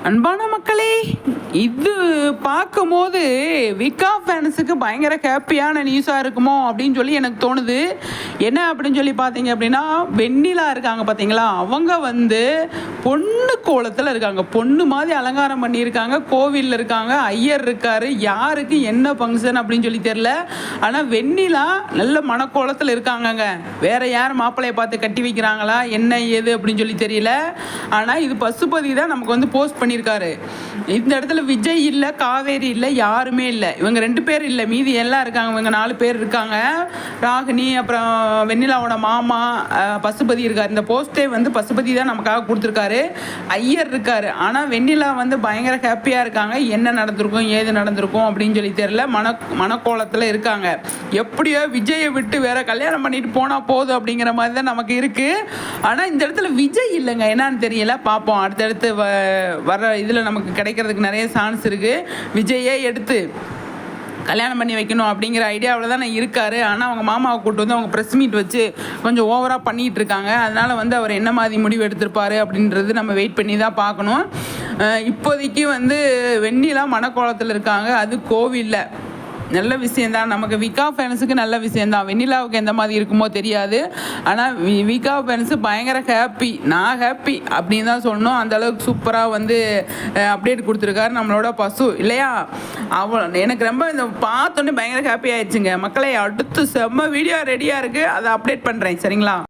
அன்பான மக்களே, இது பார்க்கும்போது விகா ஃபேன்ஸுக்கு பயங்கர ஹாப்பியான நியூஸாக இருக்குமோ அப்படின்னு சொல்லி எனக்கு தோணுது. என்ன அப்படின்னு சொல்லி பார்த்தீங்க அப்படின்னா, வெண்ணிலா இருக்காங்க பார்த்தீங்களா, அவங்க பொண்ணு கோலத்தில் இருக்காங்க. பொண்ணு மாதிரி அலங்காரம் பண்ணியிருக்காங்க. கோவிலில் இருக்காங்க, ஐயர் இருக்கார். யாருக்கு என்ன ஃபங்க்ஷன் அப்படின்னு சொல்லி தெரில. ஆனால் வெண்ணிலா நல்ல மனக்கோலத்தில் இருக்காங்கங்க. வேற யார் மாப்பிள்ளையை பார்த்து கட்டி வைக்கிறாங்களா என்ன ஏது அப்படின்னு சொல்லி தெரியல. ஆனால் இது பசுபதி தான் நமக்கு போஸ்ட் பண்ணியிருக்காரு. இந்த இடத்துல விஜய் இல்லை, காவேரி இல்லை, யாருமே இல்லை. இவங்க 2 பேர் இல்லை, மீதி எல்லாம் இருக்காங்க. இவங்க 4 பேர் இருக்காங்க. ராகினி, அப்புறம் வெண்ணிலாவோட மாமா பசுபதி இருக்கார். இந்த போஸ்ட்டே பசுபதி தான் நமக்காக கொடுத்துருக்காரு. ஐயர் இருக்கார். ஆனால் வெண்ணிலா பயங்கர ஹாப்பியாக இருக்காங்க. என்ன நடந்திருக்கும் ஏது நடந்திருக்கும் அப்படின்னு சொல்லி தெரியல. மனக்கோலத்தில் இருக்காங்க. எப்படியோ விஜயை விட்டு வேற கல்யாணம் பண்ணிட்டு போனால் போதும் அப்படிங்கிற மாதிரி தான் நமக்கு இருக்குது. ஆனால் இந்த இடத்துல விஜய் இல்லைங்க, என்னன்னு தெரியல. பார்ப்போம், அடுத்தடுத்து வர இதில் நமக்கு கிடைக்கிறதுக்கு நிறைய சான்ஸ் இருக்குது. விஜயே எடுத்து கல்யாணம் பண்ணி வைக்கணும் அப்படிங்கிற ஐடியாவில் தான் இருக்கார். ஆனால் அவங்க மாமாவை கூப்பிட்டு அவங்க ப்ரெஸ் மீட் வச்சு கொஞ்சம் ஓவராக பண்ணிகிட்டு இருக்காங்க. அதனால் அவர் என்ன மாதிரி முடிவு எடுத்திருப்பார் அப்படின்றது நம்ம வெயிட் பண்ணி தான் பார்க்கணும். இப்போதைக்கு வெண்ணிலா மனக்கோலத்தில் இருக்காங்க. அது கோவிலில் நல்ல விஷயந்தான். நமக்கு விகா ஃபேன்ஸுக்கு நல்ல விஷயந்தான். வெண்ணிலாவுக்கு எந்த மாதிரி இருக்குமோ தெரியாது. ஆனால் விகா ஃபேன்ஸு பயங்கர ஹாப்பி. நான் ஹாப்பி அப்படின்னு தான் சொல்லணும். அந்தளவுக்கு சூப்பராக அப்டேட் கொடுத்துருக்காரு நம்மளோட பசு இல்லையா. எனக்கு ரொம்ப இந்த பார்த்தோன்னே பயங்கர ஹாப்பி ஆயிடுச்சுங்க. மக்களை அடுத்து செம்ம வீடியோ ரெடியாக இருக்குது, அதை அப்டேட் பண்ணுறேன் சரிங்களா.